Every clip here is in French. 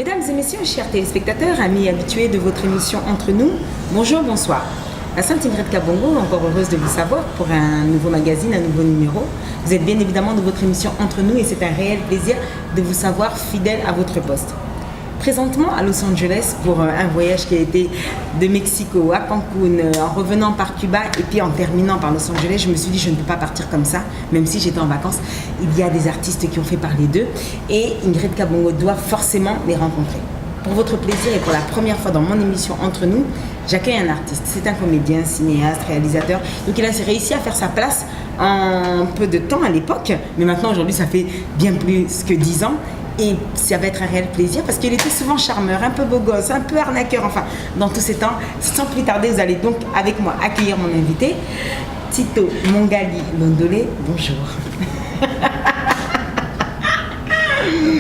Mesdames et messieurs, chers téléspectateurs, amis habitués de votre émission Entre nous, bonjour, bonsoir. La Sainte Ingrid Kabongo, encore heureuse de vous savoir pour un nouveau magazine, un nouveau numéro. Vous êtes bien évidemment de votre émission Entre nous et c'est un réel plaisir de vous savoir fidèle à votre poste. Présentement à Los Angeles pour un voyage qui a été de Mexico à Cancun, en revenant par Cuba et puis en terminant par Los Angeles, je me suis dit je ne peux pas partir comme ça, même si j'étais en vacances. Il y a des artistes qui ont fait parler d'eux et Ingrid Kabongo doit forcément les rencontrer. Pour votre plaisir et pour la première fois dans mon émission Entre nous, j'accueille un artiste. C'est un comédien, cinéaste, réalisateur. Donc il a réussi à faire sa place en peu de temps à l'époque, mais maintenant aujourd'hui ça fait bien plus que 10 ans. Et ça va être un réel plaisir parce qu'il était souvent charmeur, un peu beau gosse, un peu arnaqueur, enfin, dans tous ces temps. Sans plus tarder, vous allez donc avec moi accueillir mon invité, Tito Mongali Londolé. Bonjour. Un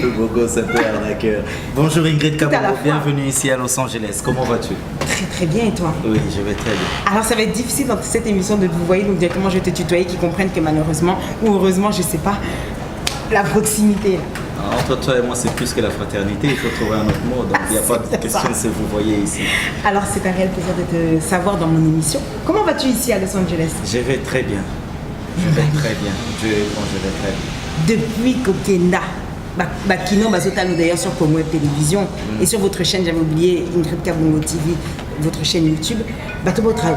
peu beau gosse, un peu arnaqueur. Bonjour Ingrid Kabongo, bienvenue ici à Los Angeles. Comment vas-tu? Très très bien, et toi? Oui, je vais très bien. Alors ça va être difficile dans cette émission de vous voir, donc directement je vais te tutoyer, qu'ils comprennent que malheureusement, ou heureusement, je ne sais pas, la proximité là. Entre toi et moi, c'est plus que la fraternité, il faut trouver un autre mot, donc il n'y a pas de question de se vous voyez ici. Alors c'est un réel plaisir de te savoir dans mon émission. Comment vas-tu ici à Los Angeles? Je vais très bien. Je vais très bien. Dieu est bon, je vais très bien. Depuis Kokenda, Bakino Bazotalo d'ailleurs sur Congo Web Télévision et sur votre chaîne, j'avais oublié, Ingrid Kabongo TV, votre chaîne YouTube, Batotalo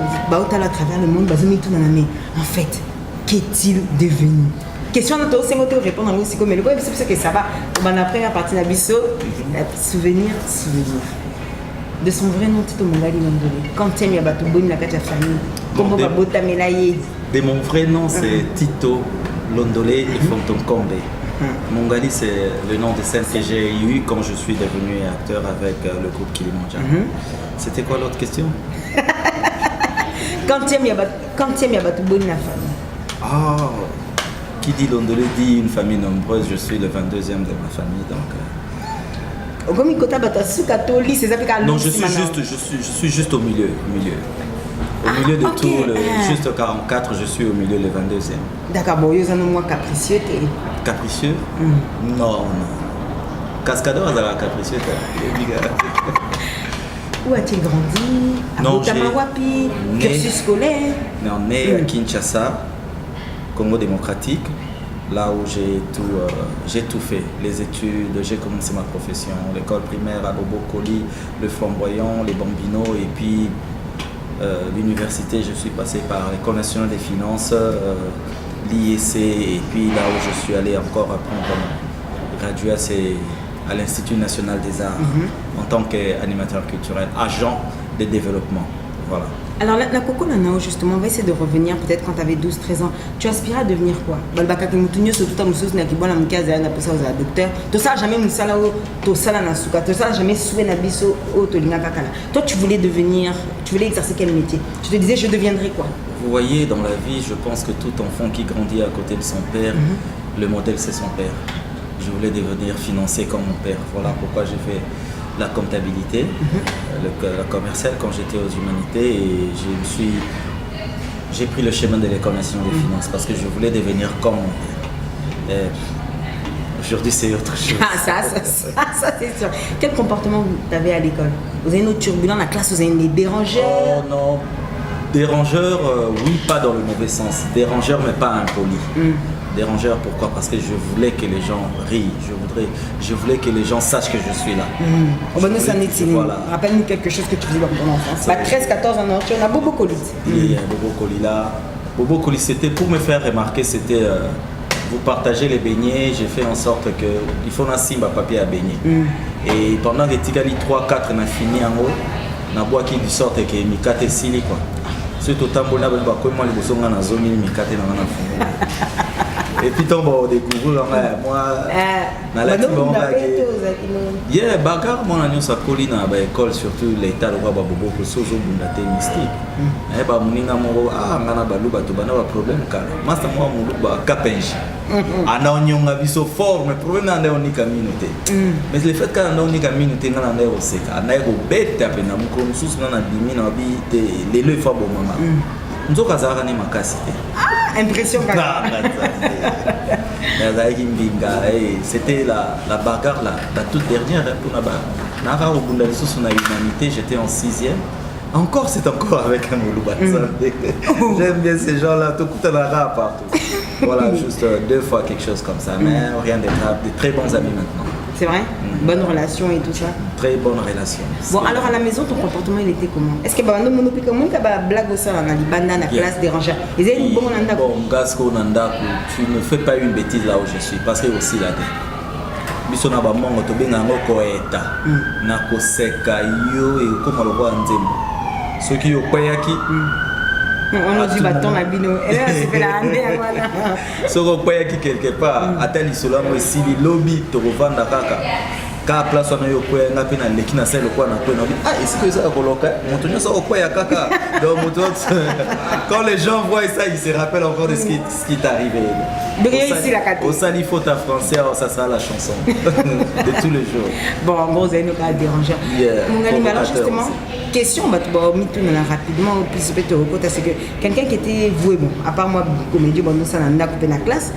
à travers le monde, Bazomitou Naname. En fait, qu'est-il devenu? Question de c'est moi de répondre à aussi comme le web, c'est pour ça que ça va. On a première partie d'Abisso, souvenir. De son vrai nom, Tito Mongali Londolé. Quand tu aimes Yabatoubouni, la carte de famille, comment va Botamelaye? De mon vrai nom, c'est Tito Londolé et Fontonkombe. Mongali, c'est le nom de scène que j'ai eu quand je suis devenu acteur avec le groupe Kilimanjaro. C'était quoi l'autre question? Quand tu aimes Yabatoubouni, la famille. Ah, qui dit Londolé dit une famille nombreuse, je suis le 22e de ma famille, donc... Non, je suis juste au milieu. Au milieu de tout, juste 44, je suis au milieu, le 22e. D'accord, bon, vous avez moi capricieux. Capricieux? Non. Cascadeur, vous avez capricieux. Où as-tu grandi? À Botamawapi, cursus scolaire? Non, né à Kinshasa, Congo démocratique, là où j'ai tout fait. Les études, j'ai commencé ma profession, l'école primaire à Bobokoli, le Flamboyant, les Bambinos, et puis l'université, je suis passé par l'École nationale des finances, l'IEC, et puis là où je suis allé encore apprendre graduat, c'est à l'Institut national des arts, en tant qu'animateur culturel, agent de développement. Voilà. Alors la Coco Nanao, justement, on va essayer de revenir peut-être quand tu avais 12-13 ans. Tu aspirais à devenir quoi? Toi, tu voulais exercer quel métier? Tu te disais, je deviendrai quoi? Vous voyez, dans la vie, je pense que tout enfant qui grandit à côté de son père, le modèle c'est son père. Je voulais devenir financier comme mon père. Voilà pourquoi j'ai fait la comptabilité, le commercial quand j'étais aux humanités et j'ai pris le chemin de l'École nationale des finances parce que je voulais devenir comme mon père. Aujourd'hui c'est autre chose. Ah ça c'est sûr. Quel comportement vous avez à l'école? Vous avez une autre turbulence, la classe, vous avez des dérangeurs? Oh non, dérangeurs, oui, pas dans le mauvais sens. Dérangeurs mais pas impolis. Dérangeur, pourquoi? Parce que je voulais que les gens rient, je voulais que les gens sachent que je suis là. Voilà. Rappelle-nous quelque chose que tu faisais dans ton enfance. 13-14 ans, tu as Bobo Colis. Il y a Bobo Colis là. Bobo Colis, c'était pour me faire remarquer, c'était vous partagez les beignets, j'ai fait en sorte que il faut un simba papier à baigner. Et pendant que Tigali 3-4 n'a fini en haut, n'a bois qui du sorte que Mikate Sili quoi. Surtout Tambola, moi les bossons dans la zone Mikate dans la fond. Et puis on va découvrir moi dans la yeah bagarre mon annonce à Colina à école surtout l'état le roi bobo que sozo bundate mystique eh ba muninga mo ngana baluba to bana ba problème kala master moi muluba kapenji ana onyonga biso forme problème na ndeo ni communauté mais le fait que na ni communauté ngana ndeo seka na ego beta pe na mko mususu na dimi na bi te lelo fa bo mama nzoka za kana makasi te impression C'était la bagarre, la toute dernière. Nara au bout de l'humanité, j'étais en 6e. Encore, c'est encore avec un Moulouba. J'aime bien ces gens-là, tout coûte la rare partout. Voilà, juste 2 fois quelque chose comme ça, mais rien de grave, des très bons amis maintenant. C'est vrai? Bonne relation et tout ça? Très bonne relation. Bon, alors à la maison, ton comportement, il était comment? Est-ce que tu as une blague au sein, dans la classe dérangeur? Ils avaient une bonne nanda? Bon, Gasco Nanda, tu ne fais pas une bêtise là où je suis, parce que aussi là, bisona ba mongo to benga ngo koeta na koseka yo e koma lokwa nzembo soki yo kweyaki on a dit bâton à bino et là c'est fait la ande voilà soko kweyaki quelque part atali solo mo esili lobby to kovanda kaka ka place wana yo kweya pe na leki na selo kwa na kwe na ah est-ce que ça koloka moto nyoso okweya kaka donc moto quand les gens voient ça ils se rappellent encore de ce qui t'est arrivé. Au sali faute à français, ça sera la chanson de tous les jours. Bon, en gros, vous avez nos cas dérangeurs. Mon ami, alors justement, question, rapidement, c'est que quelqu'un qui était voué, bon, à part moi, comédien, bon, nous, ça n'a coupé la classe,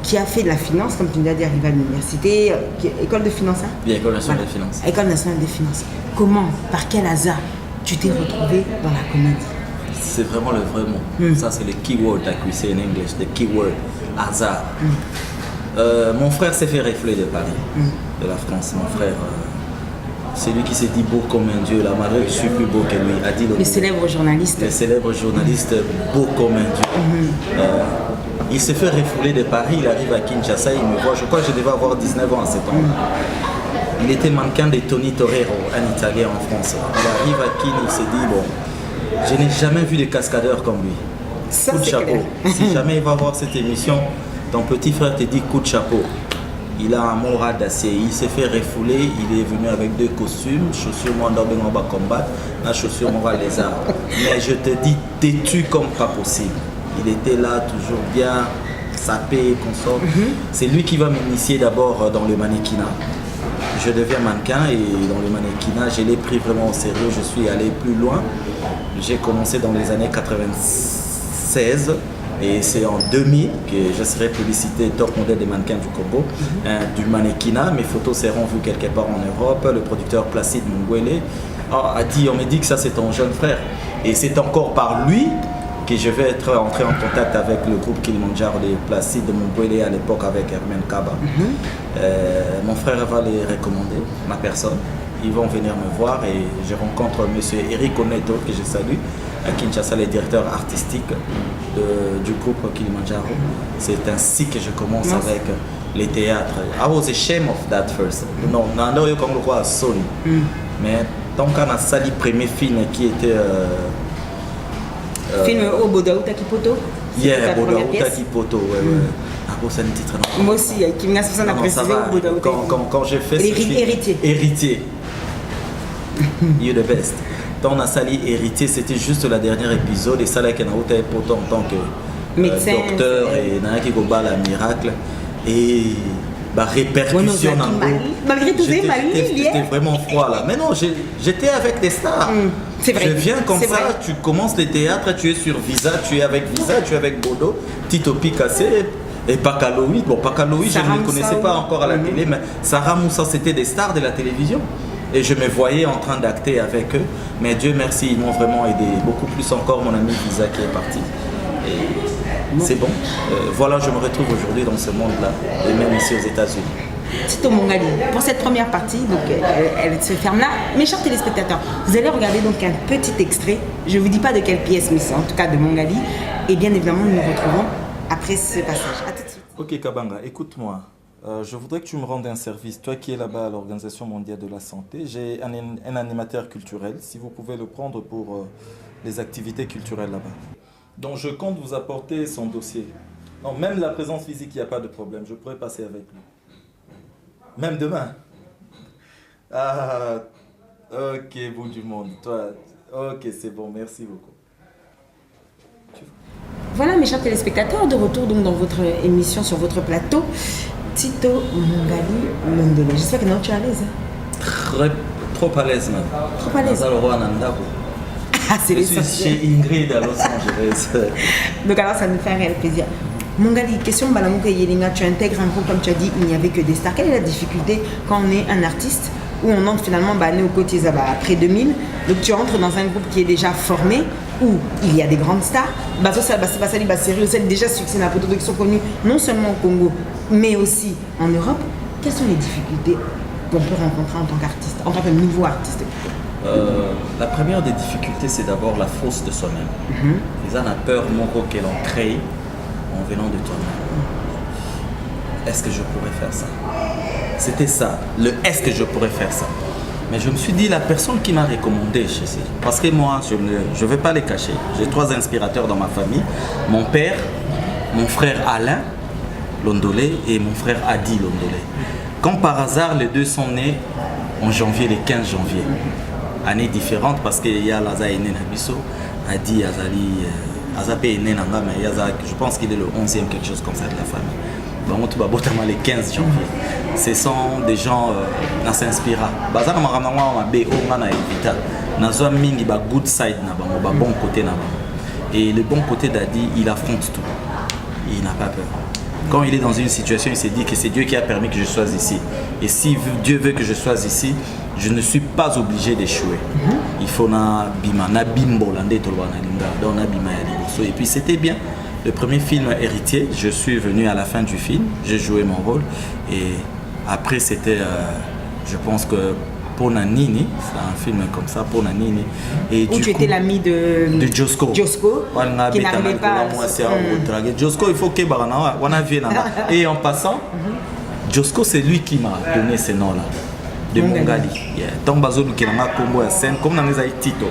qui a fait de la finance, comme tu nous as dit, arrivé à l'université, école de finance, hein? Bien, école nationale de finance. École nationale de finance. Comment, par quel hasard, tu t'es retrouvé dans la comédie? C'est vraiment le vrai mot. Ça, c'est le keyword that we say in English, the keyword. Hasard. Mon frère s'est fait refler de Paris, de la France. Mon frère, c'est lui qui s'est dit beau comme un dieu, là, malgré que je suis plus beau que lui. A dit le célèbre journaliste. Le célèbre journaliste, beau comme un dieu. Il s'est fait refouler de Paris, il arrive à Kinshasa, il me voit, je crois que je devais avoir 19 ans à cet temps-là. Il était mannequin de Tony Torero, un Italien en France. Il arrive à Kin, il s'est dit, bon, je n'ai jamais vu de cascadeur comme lui. Ça, coup de chapeau. Si jamais il va voir cette émission, ton petit frère te dit coup de chapeau. Il a un moral d'acier. Il s'est fait refouler. Il est venu avec 2 costumes, chaussures Mandorbe on va combattre, la chaussure moral lézard. Mais je te dis, têtu comme pas possible. Il était là, toujours bien, sapé, consort. C'est lui qui va m'initier d'abord dans le mannequinat. Je deviens mannequin et dans le mannequinat, je l'ai pris vraiment au sérieux. Je suis allé plus loin. J'ai commencé dans les années 96 et c'est en 2000 que je serai publicité top modèle des mannequins du Congo, du mannequinat. Mes photos seront vues quelque part en Europe. Le producteur Placide Mungwele a dit, on me dit que ça c'est ton jeune frère. Et c'est encore par lui que je vais être entré en contact avec le groupe Kilimanjaro de Placide Mungwele à l'époque avec Hermen Kaba. Mon frère va les recommander, ma personne. Ils vont venir me voir et je rencontre M. Eric Oneto, que je salue, à Kinshasa, le directeur artistique du groupe Kilimanjaro. C'est ainsi que je commence avec les théâtres. I was ashamed of that first. Non, non, comme le roi Sony. Mais tant qu'on a sali le premier film qui était... film au Bodaouta Kipoto? Yeah, Bodaouta Kipoto, ouais. C'est un titre. Moi aussi, qui m'a précisé au Bodaouta. Quand j'ai fait ce film... Héritier. You're the best. Dans on a sali Héritier, c'était juste la dernière épisode et ça là qu'on a eu en tant que médecin, docteur et n'a qui combat la miracle et bah répercussion en gros. Malgré tout j'étais vraiment froid là. Mais non, j'étais avec des stars. C'est vrai. Je viens comme ça, tu commences les théâtres, tu es sur Visa, tu es avec Visa, tu es avec Bodo, Tito Picassé et Pakaloui. Bon, Pakaloui, je ne le connaissais pas encore à la télé, mais Sarah Moussa, c'était des stars de la télévision. Et je me voyais en train d'acter avec eux. Mais Dieu merci, ils m'ont vraiment aidé. Beaucoup plus encore mon ami Visa qui est parti. Et c'est bon. Voilà, je me retrouve aujourd'hui dans ce monde-là. Et même ici aux États-Unis. Tito Mongali, pour cette première partie, donc elle se ferme là. Mes chers téléspectateurs, vous allez regarder donc un petit extrait. Je ne vous dis pas de quelle pièce, mais c'est en tout cas de Mongali. Et bien évidemment, nous nous retrouvons après ce passage. À tout de suite. Ok Kabanga, écoute-moi. Je voudrais que tu me rendes un service, toi qui es là-bas à l'Organisation mondiale de la santé. J'ai un animateur culturel, si vous pouvez le prendre pour les activités culturelles là-bas. Donc je compte vous apporter son dossier. Non, même la présence physique, il n'y a pas de problème, je pourrais passer avec lui. Même demain. Ah, ok, bout du monde. Toi, ok, c'est bon, merci beaucoup. Voilà mes chers téléspectateurs, de retour donc dans votre émission, sur votre plateau. Tito Mongali Londonais. J'espère que non, tu es à l'aise. Trop à l'aise, même. Trop à l'aise. Ah, c'est je suis chez Ingrid à Los Angeles. Donc alors, ça nous fait un réel plaisir. Mongali, question Balamuka Yelinga, tu intègres un groupe comme tu as dit, il n'y avait que des stars. Quelle est la difficulté quand on est un artiste où on entre finalement au côté après 2000, donc tu entres dans un groupe qui est déjà formé, où il y a des grandes stars, déjà succès qui sont connus non seulement au Congo, mais aussi en Europe. Quelles sont les difficultés qu'on peut rencontrer en tant qu'artiste, en tant que nouveau artiste? La première des difficultés, c'est d'abord la fausse de soi-même. Les gens ont peur, mon qu'elle ont créé en venant de toi-même. Est-ce que je pourrais faire ça? C'était ça, le est-ce que je pourrais faire ça? Mais je me suis dit, la personne qui m'a recommandé, parce que moi, je ne vais pas les cacher, j'ai 3 inspirateurs dans ma famille, mon père, mon frère Alain Londolé et mon frère Adi Londolé. Quand par hasard, les deux sont nés en janvier, le 15 janvier, année différente parce qu'il y a Laza Ene Nabiso, Adi Azali, Azapé Ene Nanga, mais je pense qu'il est le 11e, quelque chose comme ça de la famille. Donc, on va le 15 janvier. Ce sont des gens qui s'inspirent. Bazar Maramama Mabe Omana Evita. Nazwa Mingi ba good side na ba bon côté na ba. Et le bon côté d'Adi, il affronte tout. Il n'a pas peur. Quand il est dans une situation, il s'est dit que c'est Dieu qui a permis que je sois ici. Et si Dieu veut que je sois ici, je ne suis pas obligé d'échouer. Il faut na bima na bimbo lande tolwana linga donc na bima ya liboso. Et puis c'était bien. Le premier film Héritier, je suis venu à la fin du film, j'ai joué mon rôle et après c'était, je pense que Ponanini, c'est un film comme ça, Ponanini. Et où tu étais l'ami de Josco. Josco, qui n'arrivait pas à... Josco, il faut que on a vu. Et en passant, Josco, c'est lui qui m'a donné ce nom-là. De Mongali. Donc, Bazou qui a combo à scène, comme on a Tito,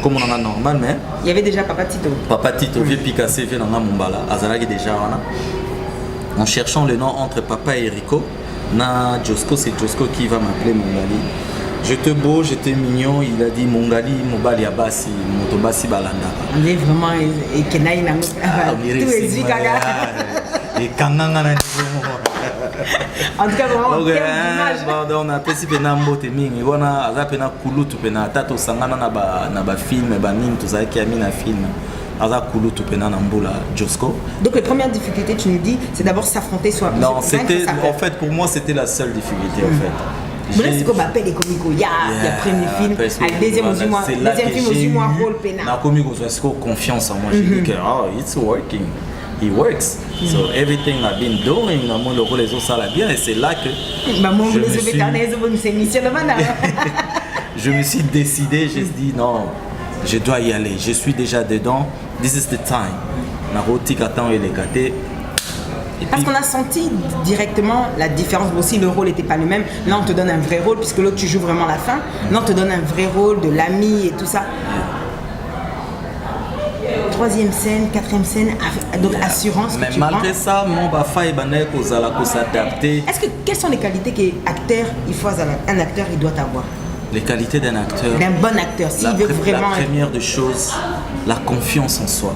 comme on a normal, mais. Il y avait déjà Papa Tito. Papa Tito, vieux Picasso, vieux dans Mumbala, Azalagi déjà. En cherchant le nom entre Papa et Rico, na Josco, c'est Josco qui va m'appeler Mongali. Je te beau, je te mignon, il a dit Mongali, Mobali Abasi, Motobasi Balanda. On est vraiment. Et Kenaï n'a pas. Tout est dit, Gaga. Et Kanganga n'a en tout cas, vraiment, donc, on a apprécié Penambo Teming, on a Azapena Kulutu Pena, Tato Sangana Naba film, Banin, tout ça qui a mis un film. Azap Kulutu Pena Nambola, Josco. Donc, les premières difficultés, tu nous dis, c'est d'abord s'affronter soi-même. Non, c'était, en fait, pour moi, c'était la seule difficulté, en fait. Là, c'est comme appelle les comiques. Il y a le premier film, avec deuxième film aussi, moi, rôle pénal. La comique, j'ai confiance en moi. J'ai dit que, oh, it's working. It works. So everything I've been doing, le rôle les autres ça l'a bien et c'est là que je me suis décidé, j'ai dit non, je dois y aller, je suis déjà dedans, this is the time. Parce qu'on a senti directement la différence aussi, le rôle n'était pas le même. Là on te donne un vrai rôle puisque l'autre tu joues vraiment la fin, là on te donne un vrai rôle de l'ami et tout ça. 3e scène, 4e scène, donc assurance. Mais malgré ça, mon bafa est banal pour s'adapter. Quelles sont les qualités qu'un acteur, un acteur il doit avoir? Les qualités d'un acteur. D'un bon acteur, s'il veut vraiment. La première des choses, la confiance en soi.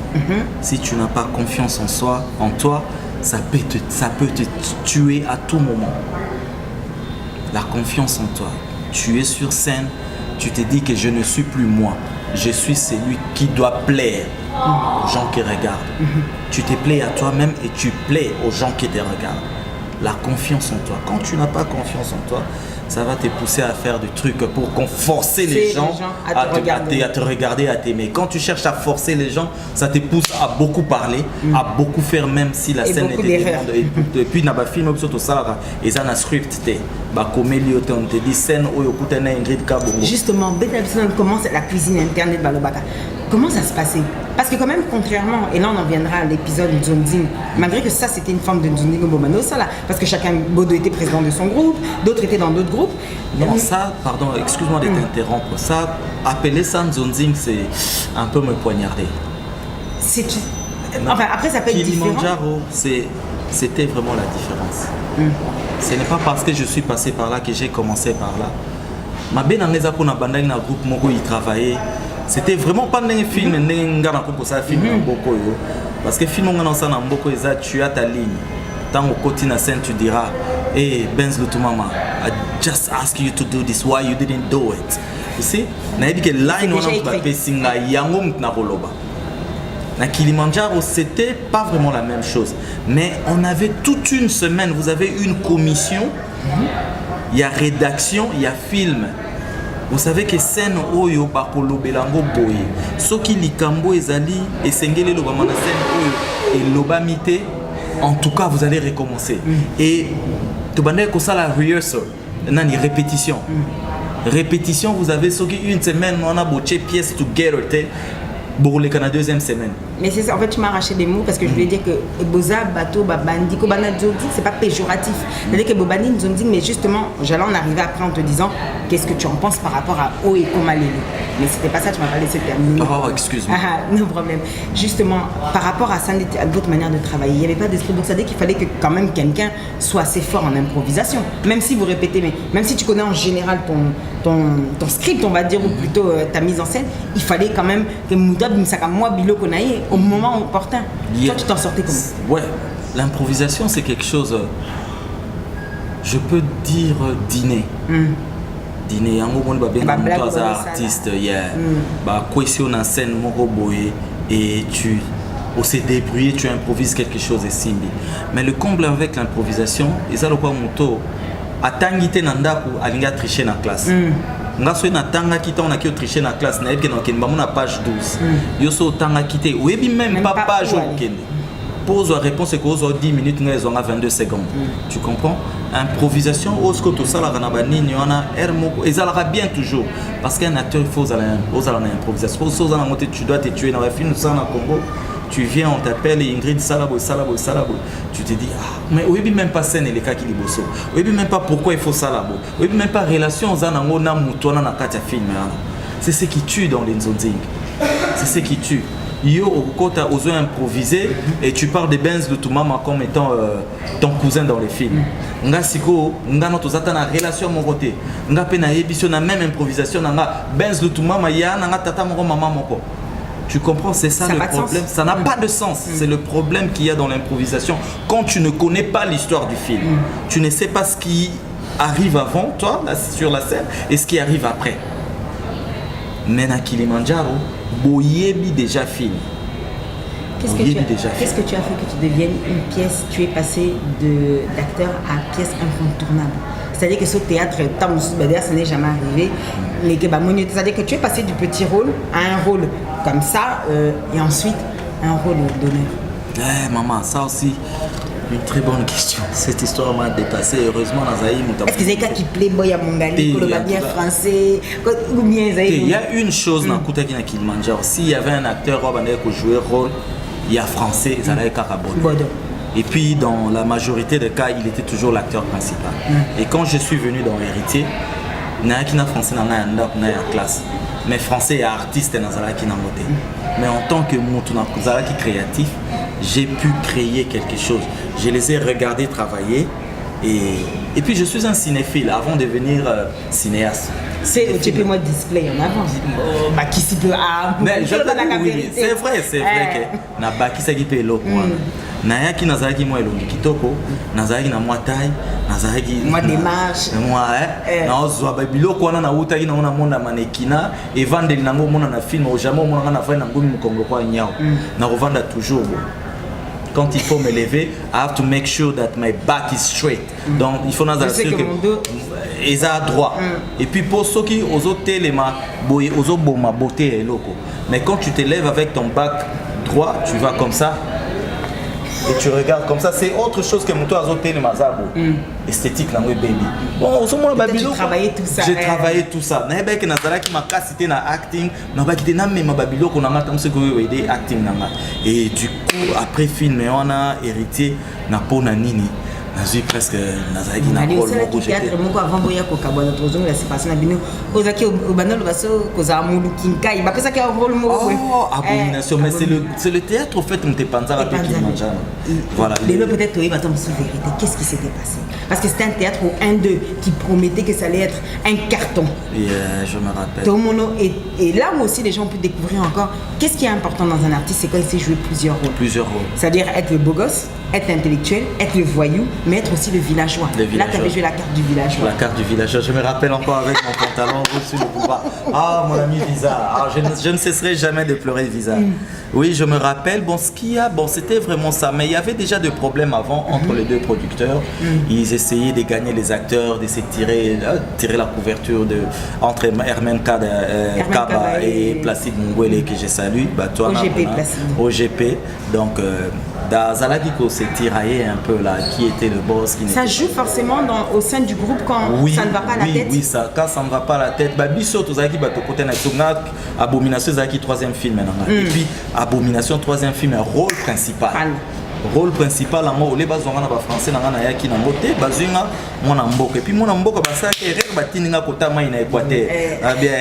Si tu n'as pas confiance en soi, en toi, ça peut te tuer à tout moment. La confiance en toi. Tu es sur scène, tu te dis que je ne suis plus moi. Je suis celui qui doit plaire aux gens qui regardent. Tu te plais à toi-même et tu plais aux gens qui te regardent. La confiance en toi. Quand tu n'as pas confiance en toi, ça va te pousser à faire des trucs pour forcer les gens à te regarder, à t'aimer. Quand tu cherches à forcer les gens, ça te pousse à beaucoup parler, à beaucoup faire même si la scène était demande. Et puis, dans le film, ils ont un script. On te dit scène où il y a Ingrid Kabongo. Justement, comment c'est la cuisine interne de Balobaka? Comment ça se passait? Parce que quand même, contrairement, et là on en viendra à l'épisode de Nzonding, malgré que ça c'était une forme de Nzonding Bomano, ça là, parce que chacun, Bodo était président de son groupe, d'autres étaient dans d'autres groupes. Non, ça, pardon, excuse-moi de t'interrompre, ça, appeler ça Nzonding, c'est un peu me poignarder. Enfin, après ça peut être différent. Kilimanjaro, c'était vraiment la différence. Ce n'est pas parce que je suis passé par là que j'ai commencé par là. Ma belle Aneza pour na bandai na groupe Mogo y travaillait. C'était vraiment pas un film, un film parce que film tu as ta ligne. Tant au côté de la scène, tu diras, hey Benz Lutumama, I just ask you to do this, why you didn't do it? You see? Na dit que line on a pas singa yango mtna koloba. Na Kilimandjaro, c'était pas vraiment la même chose. Mais on avait toute une semaine, vous avez une commission, il y a rédaction, il y a film. Vous savez que scène oyo bakolo belango boye. Soki likambo ezali esengeli loba mana scène oyo et lobamité, en tout cas vous allez recommencer. Et tu bandé ko ça la rehearsal, nani répétition. Répétition, vous avez soki une semaine on a boché pièce together pour les Canadiens deuxième semaine. Mais c'est ça, en fait, tu m'as arraché des mots parce que je voulais dire que Boza, Bato, Babandi, Kobana Zodi, c'est pas péjoratif. C'est-à-dire que Bobani nous ont dit, mais justement, j'allais en arriver après en te disant, qu'est-ce que tu en penses par rapport à O et Komalele. Mais c'était pas ça, tu m'as pas laissé terminer. Oh, excuse-moi. Non problème. Justement, par rapport à ça, à votre manière de travailler, il n'y avait pas d'esprit. Donc ça veut dire qu'il fallait que quand même quelqu'un soit assez fort en improvisation. Même si vous répétez, mais même si tu connais en général ton script, on va dire, ou plutôt ta mise en scène, il fallait quand même que Moudab, Msaka, Bilo Konaye, au moment opportun. Toi, tu t'en sortais comment? Ouais, l'improvisation, c'est quelque chose, je peux dire, dîner. Dîner, en gros, on est artiste, cohésion en scène, et tu se débrouiller, tu improvises quelque chose et simbi. Mais le comble avec l'improvisation, et ça, le quoi, moto, atangité nandaku, alinga tricher na classe. Nga so na tanga kita on a qui tricher na classe na ebke na kenba na page 12 yo so tanga kité oyebi même pas page au kende pose la réponse que aux 10 minutes nga ezonga 22 secondes tu comprends improvisation osko to sala na banini ona moko ezalaka bien toujours parce qu'un acteur il faut aux ala na improvisation aux ala monter tu dois te tuer dans le film ça na Congo. Tu viens, on t'appelle Ingrid Salabo. Tu te dis, ah, mais oui, même pas scène et les cas qui liboso. Oui, même pas pourquoi il faut Salabo. Oui, même pas relation aux anango na mutona na katia film. C'est ce qui tue dans les zonzing. C'est ce qui tue. Yo, quand tu as osé improviser et tu parles de Benz de tout maman comme étant ton cousin dans les films. Nga siko, nga no tozata na relation mon côté. Nga pe na émission na même improvisation nga Benz de tout maman ya na tata moko maman moko. Tu comprends, c'est ça le problème. Ça n'a pas de sens. C'est le problème qu'il y a dans l'improvisation. Quand tu ne connais pas l'histoire du film, tu ne sais pas ce qui arrive avant toi, là, sur la scène, et ce qui arrive après. Mais à Kilimandjaro, Boyebi déjà film. Qu'est-ce que tu as fait que tu deviennes une pièce, tu es passé d'acteur à pièce incontournable? C'est-à-dire que ce théâtre, ça n'est jamais arrivé. C'est-à-dire que tu es passé du petit rôle à un rôle comme ça et ensuite un rôle d'honneur. Maman, ça aussi, une très bonne question. Cette histoire m'a dépassé. Heureusement, dans Zaïm, est-ce que c'est quelqu'un qui playboy à Mongali, le bien français ou bien il y a une chose dans Koutaki na Kilimandjaro. S'il y avait un acteur qui jouait rôle, il y a français, ça allait Bodo. Et puis dans la majorité des cas, il était toujours l'acteur principal. Et quand je suis venu dans Héritier, il y a un français dans la classe. Mais français et artiste dans la moté. Mais en tant que créatif, j'ai pu créer quelque chose. Je les ai regardés travailler. Et puis je suis un cinéphile avant de devenir cinéaste. Tu peux moi display en avant. Qui s'y peut. Mais je oui, c'est vrai que na baki sa gipe lo kwa. Na yaki nazaki moi elongi kitoko, nazaki na moi taille, nazaki moi démarche. Moi na ozwa babilo kwa na utaki na ona monda manekina et vendre nango mona na film au jamais mona na fa na ngumi mukongo kwa nyao. Na revendre toujours. Quand il faut me lever, I have to make sure that my back is straight. Donc il faut nous assurer que ils a droit. Et puis pour ceux qui aux autres téléma, aux autres ma beauté est loco. Mais quand tu te lèves avec ton back droit, tu vas comme ça et tu regardes comme ça. C'est autre chose que mon toit aux autres téléma esthétique na baby. Bon, j'ai travaillé tout ça. J'ai travaillé tout ça. Na ebe que nazala qui m'a cassité na acting, na ba kité na même babilo qu'on a matam ce que aider acting na. Et du coup après film on a hérité na pona nini. Nazui presque nazaki na rôle moko théâtre moko avant boya ko kabona tozonga la séparation na bino ozaki obanalo baso koza mulu kinkai ba pesa ka rôle moko abomination mais c'est le théâtre au fait on te panzara pe Kilimandjaro. Voilà. Mais peut-être toi attends sur vérité, qu'est-ce qui s'était passé? Parce que c'était un théâtre au 1-2 qui promettait que ça allait être un carton. Et je me rappelle. Et là où aussi les gens ont pu découvrir encore qu'est-ce qui est important dans un artiste, c'est quand il sait jouer plusieurs rôles. Plusieurs rôles. C'est-à-dire être le beau gosse, être l'intellectuel, être le voyou, mais être aussi le villageois. Là, tu avais joué la carte du villageois. La carte du villageois. Je me rappelle encore avec mon pantalon rouge sur le boulevard. Ah, mon ami Visa. Ah, je ne cesserai jamais de pleurer Visa. Oui, je me rappelle. Bon, ce qu'il y a, bon, c'était vraiment ça. Mais il y avait déjà des problèmes avant entre les deux producteurs. Ils essayaient de gagner les acteurs, d'essayer de tirer la couverture entre Hermen Kaba et Placide Mungwele, que je salue. Bah, toi, OGP Placide. OGP. Donc, Zalagiko s'est tiraillé un peu là, qui était le boss. Ça joue forcément au sein du groupe quand ça ne va pas à la tête. Oui, ça, quand ça ne va pas à la tête. Bisso, côté Abomination, Zaki, troisième film. Et puis, Abomination, troisième film, un rôle principal. Rôle principal en haut, les bases en français, dans la yaki, dans le côté, bazinga, mon amboka. Et puis, mon amboka, ça, c'est rare, batininga, kota, maïna, équateur. Ah bien,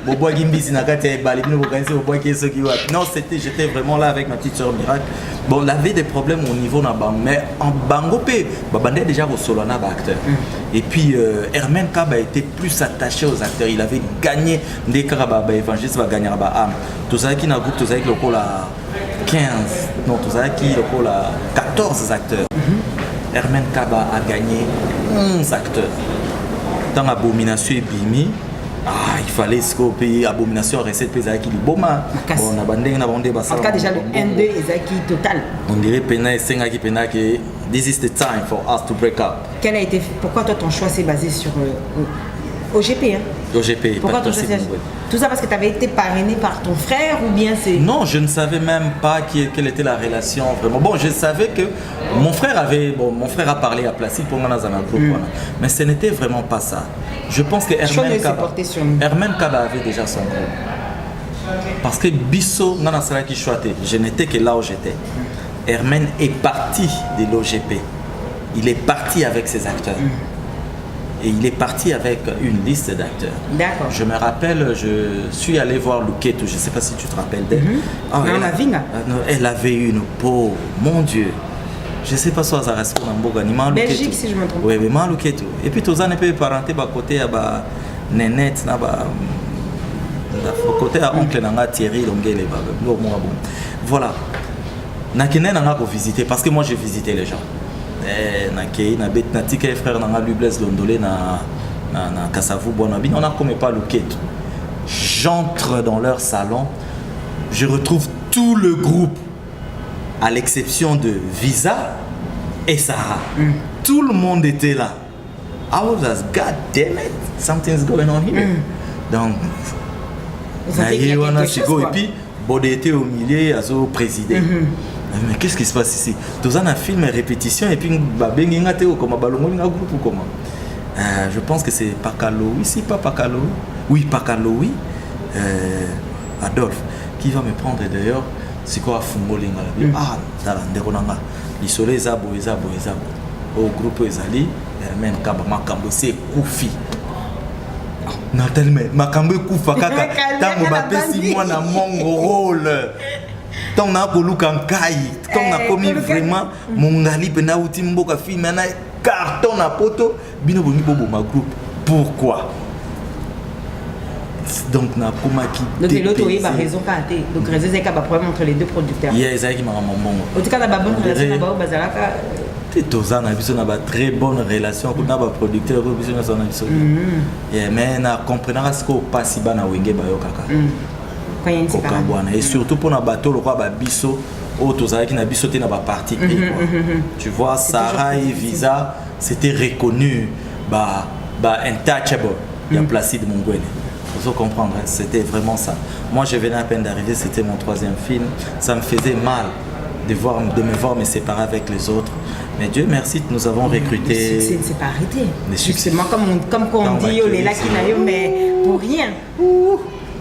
Bobo Gimbisi, Nakate, Balibino, Bobo qui non, j'étais vraiment là avec ma petite soeur Miracle. Bon, il avait des problèmes au niveau de Bang, mais en Bangopé, Babandé déjà au Solana acteur. Et puis, Hermen Kaba était plus attaché aux acteurs. Il avait gagné des Karababa, évangéliste va gagner à Baham. Tout ça qui n'a groupe, tout ça qui le 15, non, tout ça qui le 14 acteurs. Hermen Kaba a gagné 11 acteurs. Dans Abomination et Bimi, il fallait scoper Abomination, recette Pesaki du Boma. Bon, on a bandé, en tout cas, déjà le 1-2 Ezaki total. On dirait Pena et Sengaki Pena que this is the time for us to break up. Pourquoi toi ton choix s'est basé sur OGP, hein? OGP. Pourquoi ton choix tout ça parce que tu avais été parrainé par ton frère ou bien c'est... Non, je ne savais même pas quelle était la relation vraiment. Bon, je savais que mon frère a parlé à Placide pour moi dans un groupe, mais ce n'était vraiment pas ça. Je pense que Hermen Kaba avait déjà son groupe. Parce que Bisso, je n'étais que là où j'étais. Hermen est parti de l'OGP. Il est parti avec ses acteurs. Et il est parti avec une liste d'acteurs. D'accord. Je me rappelle, je suis allé voir Luketo, je ne sais pas si tu te rappelles d'elle. Elle avait une peau, mon Dieu. Je ne sais pas si ça reste en Belgique, si je me trompe. Oui, mais Luketo. Et puis, tous les ans, parenté côté à Nénette, côté à oncle Thierry, voilà. Nakene n'a visité parce que moi j'ai visité les gens. Natika frère n'a lui blesse Londolé na Kassavou Bonabi. On a comme pas le quai. J'entre dans leur salon, je retrouve tout le groupe à l'exception de Visa et Sarah. Tout le monde était là. I was like, God damn it, something's going on here. Donc, et puis Bodé était au milieu, au président. Mais qu'est-ce qui se passe ici? Tous un film répétition et puis je pense que c'est Pakaloui, si pas Pakaloui. Oui, Pakaloui, Adolphe, qui va me prendre d'ailleurs. C'est quoi Fungolinga? Ah, Dalanderonanga. Les soleils zabo. Au groupe Ezali, Hermen Kaba Makambo, c'est Koufi. Nathalie, Makambo Koufa Kaka, Tango Bapesi, moi, na mon rôle. Tant na ko lukan kai, tant na komi vraiment mon ngali pena uti mboka film na carton na poto bino bongi bobo ma groupe. Pourquoi? Donc na komaki. Donc l'autre oui a raison pas té. Donc raison c'est qu'il y a problème entre les deux producteurs. Il y a Isaac qui m'a maman. En tout cas la bonne relation na ba bazalaka. Tous na biso na ba très bonne relation ko na ba producteur ko biso na son biso. Mais na comprendre ce ko pasi ba na wenge ba yo kaka. Et surtout pour nos bateaux, le roi Bisso, qui n'a Bisso na ba parti. Tu vois, Sarah et Visa, c'était reconnu, untouchable. Il y a Placide Mungwele. Il faut comprendre, c'était vraiment ça. Moi, je venais à peine d'arriver, c'était mon troisième film. Ça me faisait mal de me voir me séparer avec les autres. Mais Dieu merci, nous avons recruté. Le succès ne s'est pas arrêté. Justement, comme on dit, on est là qui n'a eu, mais pour rien.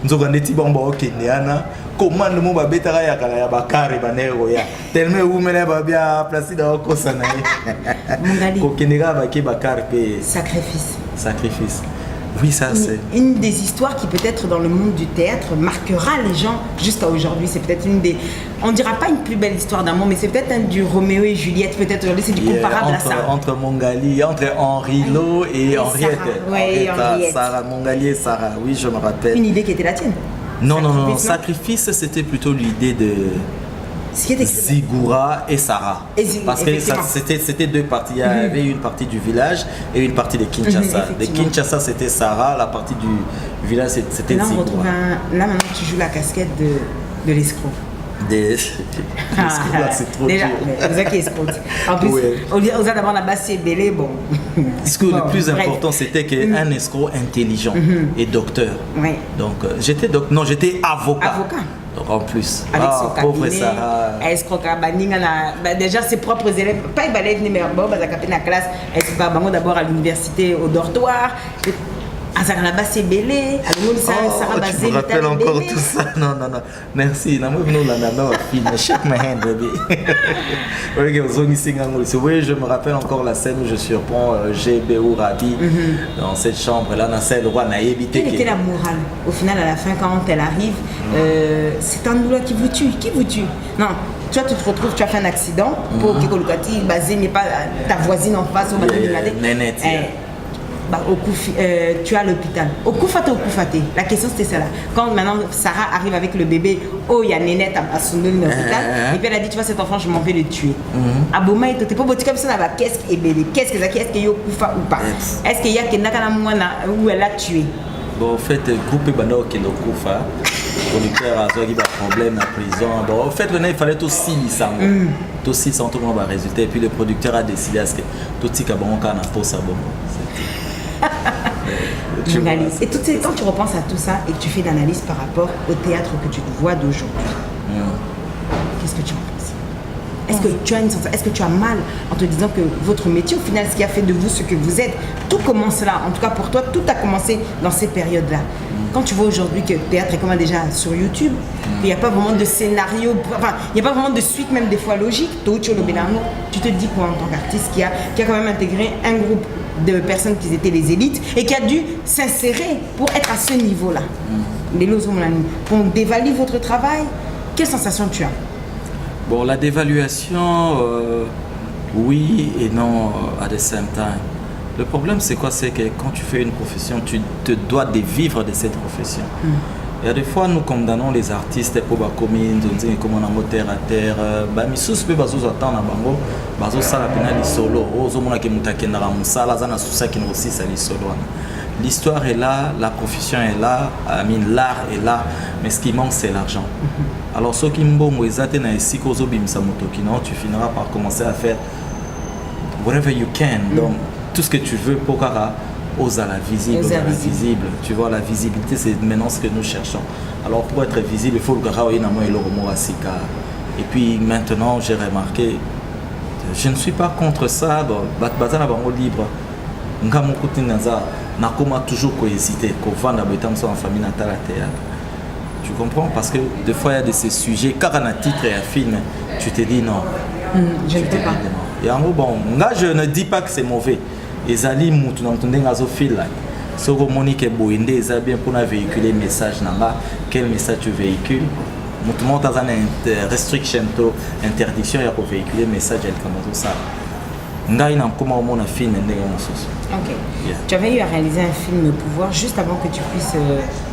Nzogandeti bombo okendeana commande mo babetaka ya kala ya bakare banero ya tellement umele babia Placide okosa na ye kokendeka baki bakare pe sacrifice. Oui, ça c'est une des histoires qui peut-être dans le monde du théâtre marquera les gens jusqu'à aujourd'hui. C'est peut-être une des, on dira pas une plus belle histoire d'amour, mais c'est peut-être un du Roméo et Juliette. Peut-être aujourd'hui c'est du comparable à ça. Entre Mongali, entre Henri Lo et Henriette. Oui, Henriette. Sarah, Mongali et Sarah. Oui, je me rappelle. Une idée qui était la tienne. Non. Sacrifice, c'était plutôt l'idée de Zigura et Sarah. Parce que c'était deux parties. Il y avait une partie du village et une partie de Kinshasa. De Kinshasa, c'était Sarah, la partie du village, c'était Zigura. Là, maintenant, tu joues la casquette de l'escroc. Là, c'est trop déjà, dur. Vous êtes escroc. En plus, aux d'abord la base, c'est belé, bon. Ce que le plus important, c'était qu'un escroc intelligent et docteur. Oui. Donc, j'étais avocat. Donc en plus, avec son pauvre cabinet, Sarah. escroc, déjà ses propres élèves, pas les élèves numéro bon, bah, la classe, escroc, d'abord à l'université, au dortoir. Là-bas, c'est belé. Tu me rappelles encore tout ça? Non. Merci. Shake my hand, baby. Oui, je me rappelle encore la scène où je surprends GB ou Rabi dans cette chambre-là. Quelle était la morale? Au final, à la fin, quand elle arrive, c'est un douleur qui vous tue. Qui vous tue? Non. Toi, tu te retrouves, tu as fait un accident. Pour Kikolukati, basé n'est pas ta voisine en face. Tu as l'hôpital. Au Koufate. La question c'était celle-là. Quand maintenant Sarah arrive avec le bébé, il y a Nénette à Soundou dans l'hôpital, et puis elle a dit, tu vois, cet enfant, je m'en vais le tuer. Aboma, tu n'es pas beau, comme ça, qu'est-ce qu'il y a Koufa ou pas? Est-ce qu'il y a Kenakana où elle a tué? Bon, en fait, le groupe Bano qui est le Koufa, le producteur a eu un problème à prison. Bon, en fait, il fallait tout 600. Tout 600, tout le monde va résulter. Et puis le producteur a décidé à ce que tout ce qui a bon, on a pour ça. Et quand tu repenses à tout ça et que tu fais l'analyse par rapport au théâtre que tu vois d'aujourd'hui, qu'est-ce que tu en penses? Est-ce que tu as une sensation, est-ce que tu as mal en te disant que votre métier, au final, ce qui a fait de vous ce que vous êtes, tout commence là. En tout cas pour toi, tout a commencé dans ces périodes-là. Quand tu vois aujourd'hui que le théâtre est comme déjà sur YouTube, il n'y a pas vraiment de scénario, enfin, il n'y a pas vraiment de suite, même des fois logique, tu te dis quoi en tant qu'artiste qui a quand même intégré un groupe de personnes qui étaient les élites et qui a dû s'insérer pour être à ce niveau-là. On dévalue votre travail. Quelle sensation tu as? Bon, la dévaluation, oui et non à the same time. Le problème, c'est quoi? C'est que quand tu fais une profession, tu te dois de vivre de cette profession. Il y a des fois, nous condamnons les artistes pour la commune, comme on a terre à terre. Mais si vous avez attendre bango, bazo sala pena li solo. Ozo mona ke mutakenda la musala zana susa ki aussi ça li solo. L'histoire est là, la profession est là, l'art est là, mais ce qui manque c'est l'argent. Alors ceux qui mbongo ezate na esiko zo bimisa motoki non, tu finiras par commencer à faire whatever you can. Donc tout ce que tu veux pour Kara. Aux à la visible, visible. Tu vois, la visibilité, c'est maintenant ce que nous cherchons. Alors, pour être visible, il faut que et puis, maintenant, j'ai remarqué, je ne suis pas contre ça. Libre. Nakoma toujours hésiter, en famille natale théâtre. Tu comprends? Parce que des fois, il y a de ces sujets, car on a titre et un film, tu te dis non. Je ne peux pas. Et en gros, bon, là, je ne dis pas que c'est mauvais. Ezali mutu na mtunde ngazo feel like soko monique boinde eza bien pour véhiculer message nanga. Quel message tu véhicules? Mutu monta za restriction to interdiction ya ko véhiculer message elle comme ça ngai na koma mona film ndenge mosusu. OK. Yeah. Tu avais eu à réaliser un film Pouvoir juste avant que tu puisses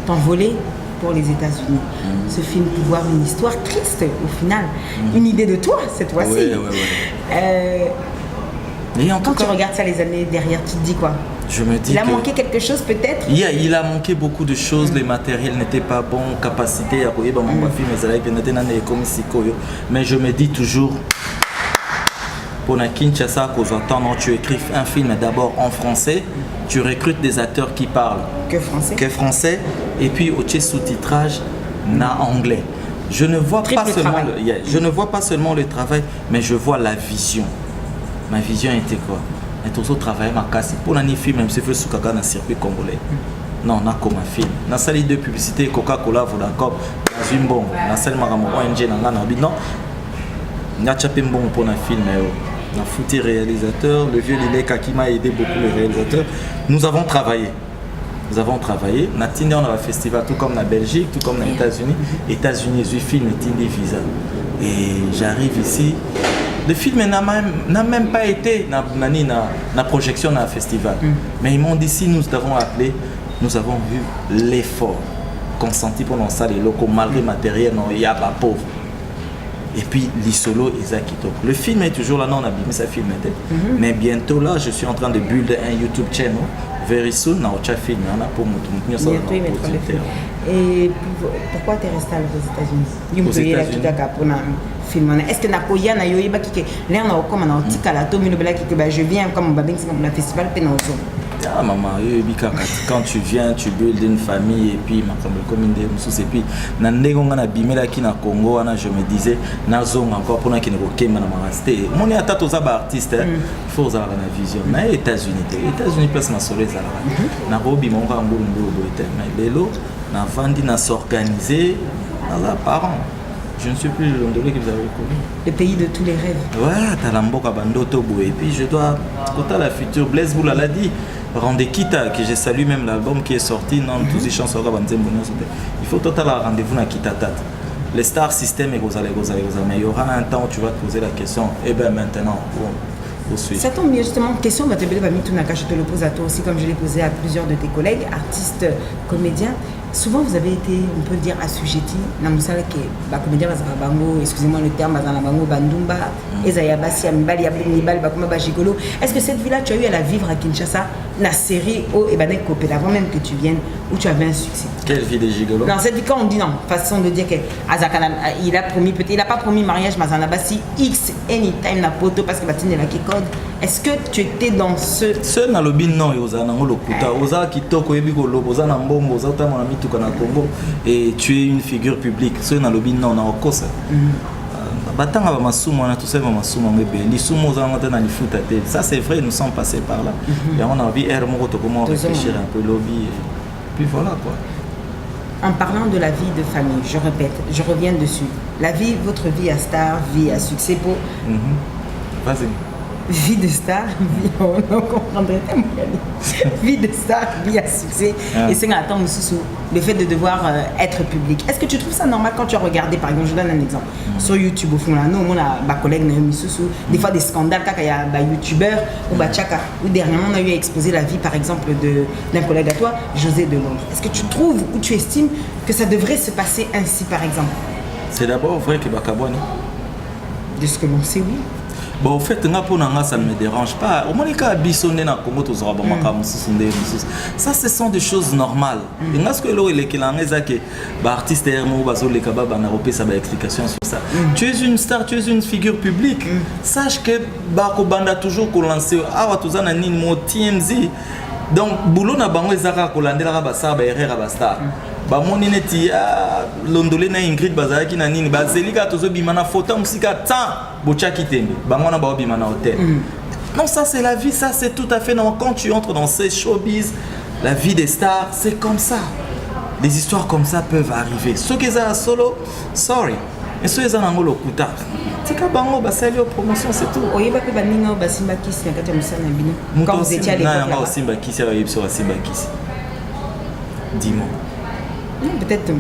t'envoler pour les États-Unis. Ce film Pouvoir, une histoire triste au final, une idée de toi cette fois-ci. Quand tu regardes ça les années derrière, tu te dis quoi? Je me dis il a manqué quelque chose peut-être? Il a manqué beaucoup de choses, les matériels n'étaient pas bons, capacité à courir dans mon film, mais je me dis toujours, pour la Kinshasa, tu écris un film d'abord en français, tu recrutes des acteurs qui parlent que français et puis au sous-titrage en anglais. Je ne vois pas seulement le travail, mais je vois la vision. Ma vision était quoi? Et aussi travailler ma casse pour un film, même si je fais dans le circuit congolais. Non, on a comme un film. Dans la salle de publicité, Coca-Cola, Vodacom, dans une bombe, dans la salle de ONG, non, on a chapé un bon pour un film. On a foutu réalisateur, le vieux Lileka qui m'a aidé beaucoup, le réalisateur. Nous avons travaillé. On a tenu dans un festival, tout comme la Belgique, tout comme les États-Unis. États-Unis, je filme et tenu des visas. Et j'arrive ici. Le film n'a même pas été dans la projection dans le festival. Mais ils m'ont dit, si nous avons appelé, nous avons vu l'effort consenti pour lancer les locaux, malgré le matériel, non, il y a pas pauvre. Et puis l'isolo Isaac Kitoko. Le film est toujours là, non, on a bien ça film mais bientôt là, je suis en train de build un YouTube channel. Very soon, on a film, on a pour Et pourquoi tu es resté aux États-Unis? Est-ce que Napoya na yoyeba ki là on a comme on a tikala to mino bela ki je viens comme babeng c'est comme la festival penozo. Ah maman, quand tu viens, tu builds une famille et puis comme une des et puis nandengo na bimela ki na Congo ana je me disais nazong encore pour na ki ne kema na marasté. Mon ya tato za ba artiste, il faut avoir la vision. Na États-Unis place na solo za na robi mon ka ngulu ngulu ete mais lelo na vandi na s'organiser na parents. Je ne suis plus le Londolais que vous avez connu. Le pays de tous les rêves. Ouais, Talamboka Bandotobo. Et puis je dois, côté la future, Blaise Boula l'a dit, Rendez-Kita, que j'ai salué même l'album qui est sorti, non, tous les chansons, il faut total rendez-vous dans Kitatat. Les stars système et mais il y aura un temps où tu vas te poser la question, et bien maintenant, où suis-je? Ça tombe bien justement, question, je te le pose à toi aussi, comme je l'ai posé à plusieurs de tes collègues, artistes, comédiens. Souvent, vous avez été, on peut le dire, assujetti. Comédien, excusez-moi le terme, Bandumba, Ezayabasi, Amibali, Abdelnibal, Bakuma Gigolo. Est-ce que cette vie-là, tu as eu à la vivre à Kinshasa, la série au Ebanek Kopel, avant même que tu viennes, où tu avais un succès? Quelle vie de Gigolo? Dans cette vie, quand on dit non, façon de dire qu'il a promis, peut-être, il n'a pas promis mariage, mais Zanabasi, X, anytime, na poto, parce que Batine est là qui code. Est-ce que tu étais dans ce. Ce n'a le bin non, Yosa, n'a le kuta, Osa qui toque, Ebigolo, Osa n'a bombo, Osa n'a mis tout au Congo, et tu es une figure publique. Ce n'a le bin non, n'a aucun ça. Batanga ba masumo na tout ça ba masumo ngebe li sumo za ngata na lifuta te ça c'est vrai nous sommes passés par là et on a envie air moko to comment réfléchir un peu lobby et puis voilà quoi. En parlant de la vie de famille, je répète, je reviens dessus. La vie, votre vie à star, vie à succès pour. Vas-y. Vie de star, vie, on comprendrait tellement. Vie de star, vie à succès. Et c'est le fait de devoir être public. Est-ce que tu trouves ça normal quand tu as regardé, par exemple, je donne un exemple, sur YouTube, au fond, là, nous, on a ma collègue Naomi Soussou, des fois des scandales, quand il y a un youtubeur ou Tchaka, ou dernièrement, on a eu à exposer la vie, par exemple, d'un collègue à toi, José Delondres. Est-ce que tu trouves ou tu estimes que ça devrait se passer ainsi, par exemple? C'est d'abord vrai que Bakabouani. De ce que l'on sait, oui. Bon, au fait, ça ne me dérange pas. Au moins, les cas bisonnés dans Congo, ça, ce sont des choses normales. Et ce que l'artiste ça va explication sur ça. Tu es une star, tu es une figure publique. Sache que Bako Banda toujours lancé TMZ. Donc, boulot na bango ezaka kolandela ka basar ba erreur ba star. Ba moni neti Londolais na Ingrid bazaki na nini bazelika tozo bimana photo musika tan bochaki tembe. Bango na ba bimana hôtel. Non, ça c'est la vie, ça c'est tout à fait normal. Quand tu entres dans ces showbiz, la vie des stars, c'est comme ça. Des histoires comme ça peuvent arriver. Ceux qui sont solo, sorry. Et ceux qui sont en lokuta. Tika bango basali au promotion c'est tout. Oyeba pe baninga basimba kisi na kati ya musana bino. Quand vous étiez à l'époque là. Non, simba kisi avec sur simba kisi. Dis-moi. Peut-être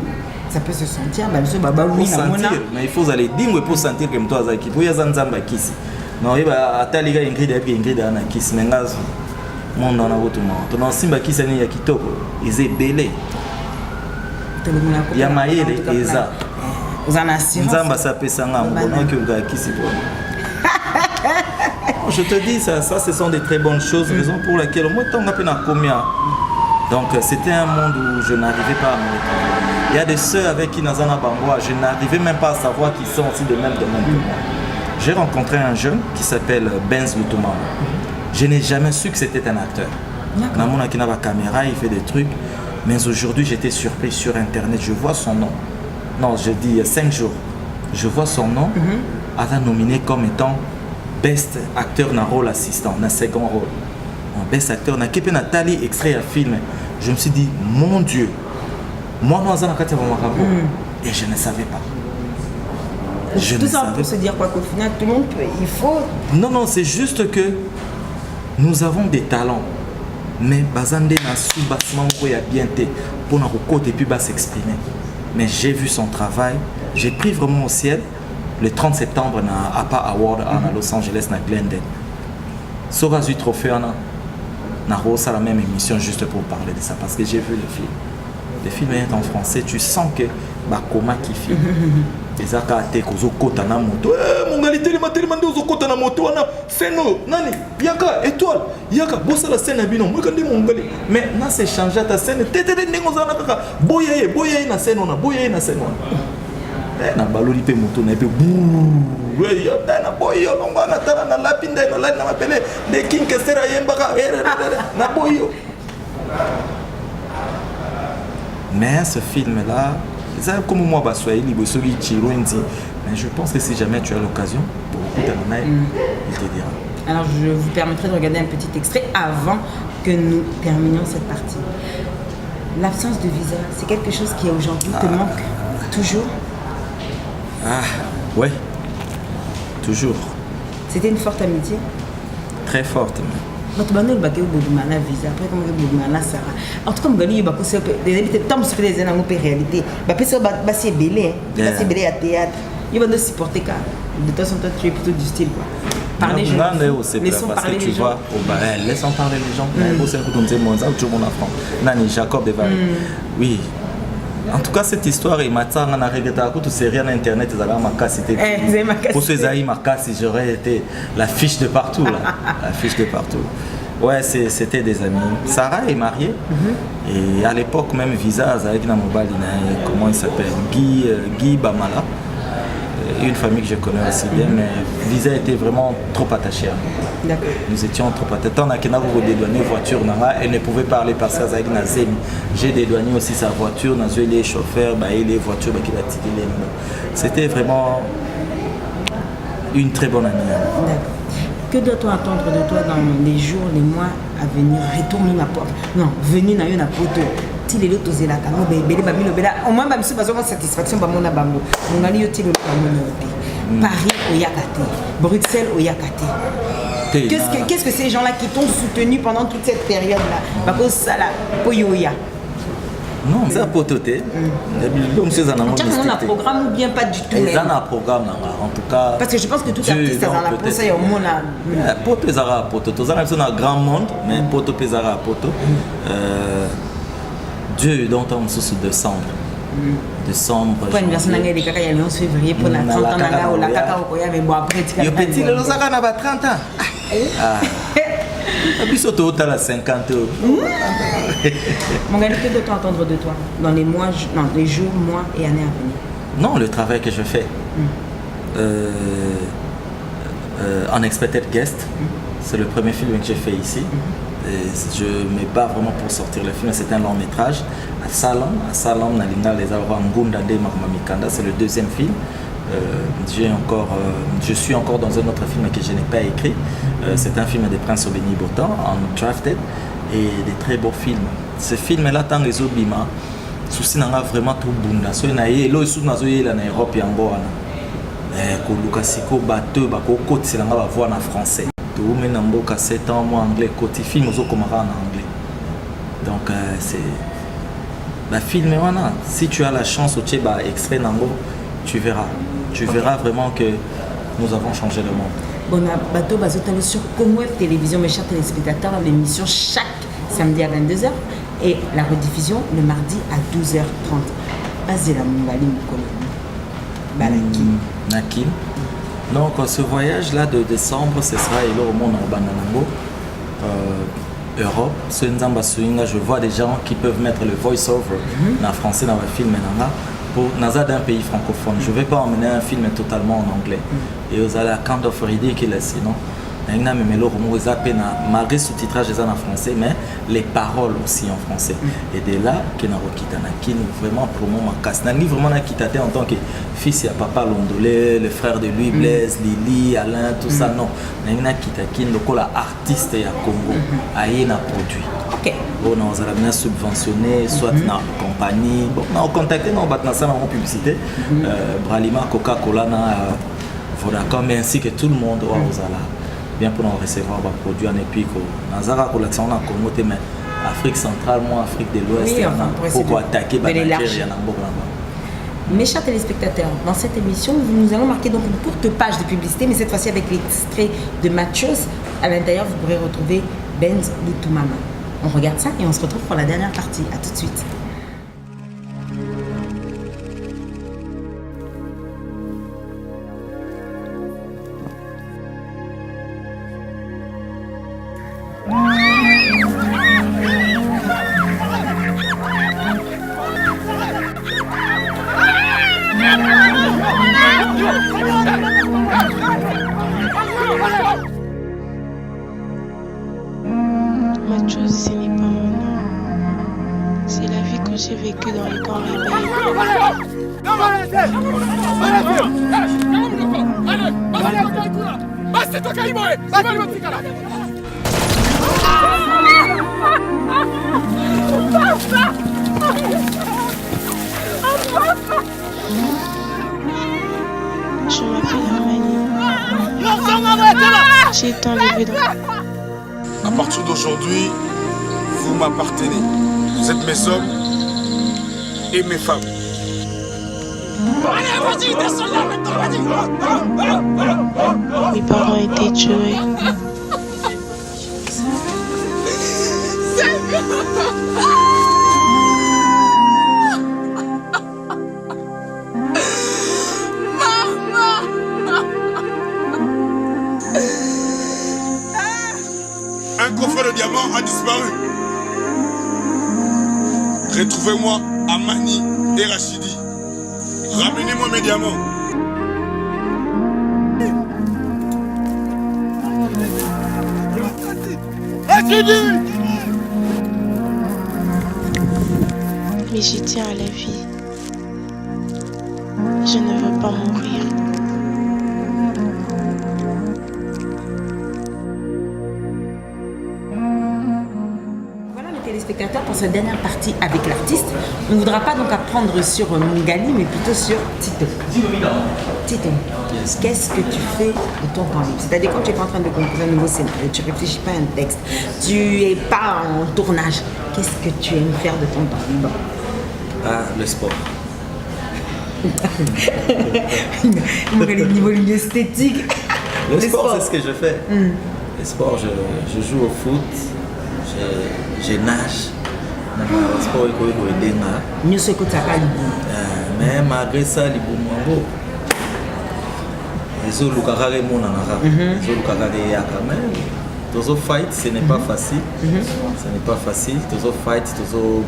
ça peut se sentir monsieur baba oui na mona. Mais il faut aller dingo pour sentir que toi azaki. Pour ya zanzamba kisi. Non, oyeba ataliga Ingrid ana kisi mengazo. Monde na botuma. Tona simba kisi ni ya kitoko. Eze belé. Ya maele eza. Nzamba ça peut s'engager je te dis ça ce sont des très bonnes choses, raison pour laquelle moi tant qu'on a combien. Donc c'était un monde où je n'arrivais pas à me retrouver. Il y a des sœurs avec qui Nazana Bangoa, je n'arrivais même pas à savoir qu'ils sont aussi de même que moi. J'ai rencontré un jeune qui s'appelle Benz Lutumama. Je n'ai jamais su que c'était un acteur. Namona qui n'a pas caméra, il fait des trucs. Mais aujourd'hui j'étais surpris sur internet, je vois son nom. Non, je dis 5 jours. Je vois son nom, a été nominé comme étant Best Acteur dans rôle assistant, dans second rôle. Best Acteur, dans Kepe Nathalie, extrait à film. Je me suis dit, mon Dieu, moi, et je ne savais pas. Tout ça pour se dire quoi qu'au final, tout le monde peut, il faut. Non, c'est juste que nous avons des talents. Mais Bazande n'a sous-bassement bien été pour nous côté et puis s'exprimer. Mais j'ai vu son travail, j'ai pris vraiment au ciel. Le 30 septembre, na APA Award à Los Angeles, na Glendale. Sora du trophée, na Rosa la même émission juste pour parler de ça parce que j'ai vu le film. Le film est en français, tu sens que Bakoma qui filme. ezaka te kozokota na moto mongali telema nde ozokota na moto wana seno nani yaka étoile yaka bosala scène na bino moyeka nde mongali mais na se change ta scène tetete ndenge ozala na kaka boya ye na scène wana boya ye na scène wana na baloli mpe moto na ye mpe na boyi yo longo na tala na lapi nde na lani na mapele nde kinkesera yembaka na boyi yo. Mais ce film-là, c'est comme moi, mais je pense que si jamais tu as l'occasion, pour écouter un œil, il te dira. Alors je vous permettrai de regarder un petit extrait avant que nous terminions cette partie. L'absence de visa, c'est quelque chose qui aujourd'hui te manque toujours? Ouais, toujours. C'était une forte amitié? Très forte. En tout cas, comme Gali, des temps sur les énormes réalité. C'est belé, c'est belé à théâtre. Il va nous supporter car de toute façon, toi, tu es plutôt du style quoi. Parler gens. Laissons parler les gens. Laissons parler les gens. Nani Jacob de Valle. Oui. En tout cas, cette histoire, il m'a dit qu'on a regretté à toute série en internet, pour ces aïe Makassi, j'aurais été la fiche de partout là, la fiche de partout. Ouais, c'était des amis. Sarah est mariée et à l'époque même Visa avec na mobile, comment il s'appelle, Guy Bamala, une famille que je connais aussi bien, mais Visa était vraiment trop attachée à nous. D'accord. Nous étions trop attachés. Tant qu'on a dédouané voiture, elle ne pouvait pas aller passer avec Nazem. J'ai dédouané aussi sa voiture, Nazem les chauffeurs, les voitures, c'était vraiment une très bonne amie. D'accord. Que doit-on attendre de toi dans les jours, les mois à venir? Retourne la porte. Non, venir dans une poto. Si les autres ont la camo, au moins, je suis satisfaction par mon abambo. Mon ami, il Paris au Yakate, Bruxelles au Yakate. Qu'est-ce que ces gens-là qui t'ont soutenu pendant toute cette période-là? Parce que ça, là, Poyoya. Non, c'est un pototé. Tu as un programme ou bien pas du tout? Ils ont un programme, en tout cas. Parce que je pense que tout artiste dans la poste, il y a au monde là. Poto Zara Poto. Tous les gens dans grand monde, mais Poto Zara Poto. Dieu dont on se sous décembre. Décembre. Pour l'anniversaire de Kaka, il y a le 11 février pour la 30 ans là, la Kaka au Koya, mais bon après tu as. Petit le Zara n'a pas 30 ans. Puis surtout, tu as 50 ans. Mon gars, que doit-on attendre de toi dans les mois, non, les jours, mois et années à venir? Non, le travail que je fais. Unexpected Guest, c'est le premier film que j'ai fait ici. Et je ne mets pas vraiment pour sortir le film, c'est un long métrage. À Salom, Nalinga, les Ngunda de Mamikanda, c'est le deuxième film. Je suis encore dans un autre film que je n'ai pas écrit. C'est un film de Prince Obeni Botan, Undrafted, et des très beaux films. Ce film-là, tant les Obima, souci n'a vraiment tout bunda. So na ye lo sous na zo ye la na Europe yango wana. Ko Lukasiko bateau ba ko côté c'est nga ba voir en français. To mais na mboka 7 ans moi anglais côté film zo komara en anglais. Donc c'est la film wana si tu as la chance au Tcheba extrait nango tu verras vraiment que nous avons changé le monde. Bon, bateau bazotal sur Comweb Télévision, mes chers téléspectateurs, l'émission chaque samedi à 22h et la rediffusion le mardi à 12h30. Basé la Mongali Balaki. Nakim. Donc ce voyage-là de décembre, ce sera au monde en Bananango, Europe. Je vois des gens qui peuvent mettre le voice-over en français dans le film pour Naza d'un pays francophone. Je ne vais pas emmener un film totalement en anglais. Et vous allez à kind of ridiculous, sinon. Malgré sous-titrage en français, mais les paroles aussi en français. Et de là, que nous vraiment promo ma casse. Nous vraiment quitté en tant que fils et papa Londolé, le frère de lui, Blaise, Lily, Alain, tout ça. Non, nous quitté le artiste et à Congo, aïe na produit. Ok. Bon, nous allons subventionner, soit na compagnie. Bon, nous avons contacté, nous avons fait une publicité. Bralima, Coca-Cola, Vodacom, mais ainsi que tout le monde aux ala. Bien pour nous recevoir des produits en épique. Dans la collection en Congo, mais Afrique centrale, moi Afrique de l'Ouest, pour attaquer Nigeria. Mes chers téléspectateurs, dans cette émission, nous allons marquer donc une courte page de publicité, mais cette fois-ci avec l'extrait de Machos. À l'intérieur, vous pourrez retrouver Benz Lutumama. On regarde ça et on se retrouve pour la dernière partie. A tout de suite. C'est la vie que j'ai vécue dans les camps rebelles. Je m'appelle Amani. J'ai été enlevée dans... À partir d'aujourd'hui, vous m'appartenez. Vous êtes mes hommes et mes femmes. Mes parents ont été tués. Un coffre de diamants a disparu. Retrouvez-moi Amani et Rachidi. Ramenez-moi mes diamants. Mais j'y tiens à la vie. Je ne veux pas mourir. Voilà mes téléspectateurs pour cette dernière partie avec l'artiste. On ne voudra pas donc apprendre sur Mongali, mais plutôt sur Tito. Tito, qu'est-ce que tu fais de ton temps libre? C'est-à-dire quand tu n'es pas en train de composer un nouveau scénario, tu ne réfléchis pas à un texte, tu n'es pas en tournage, qu'est-ce que tu aimes faire de ton temps libre? Ah, le sport. Il me regarde au niveau esthétique. Le sport, c'est ce que je fais. Le sport, je joue au foot, je nage. Le sport, il faut aider. Mieux ce que tu as pas Mais malgré ça, les bons les autres, les autres fight, ce n'est pas facile. Ce n'est pas facile. Les autres fight, les autres